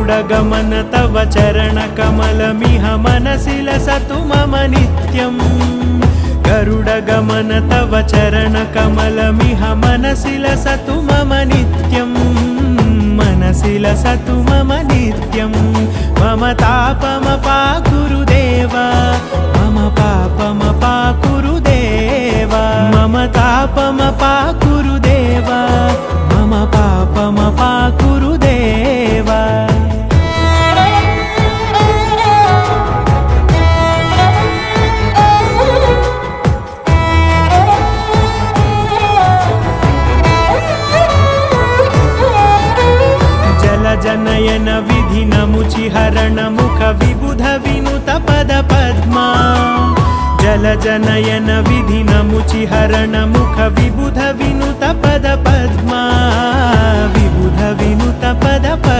गरुडगमन तव चरणकमलमिह मनसि लसतु मम नित्यम् गरुडगमन तव चरणकमलमिह मनसि लसतु मम नित्यम् मनसि लसतु मम नित्यम् मम तापमपाकुरुदेव मम पापमपाकुरुदेव मम तापमपाकुरुदेव मम पापमपाकुरुदेव जनयन विधिनमुचिहरण मुख विबुध विनुत पद पद्मा जलजनयन विधिनमुचिहरण मुख विबुध विनुत पद पद्मा विबुध विनुत पद पद्मा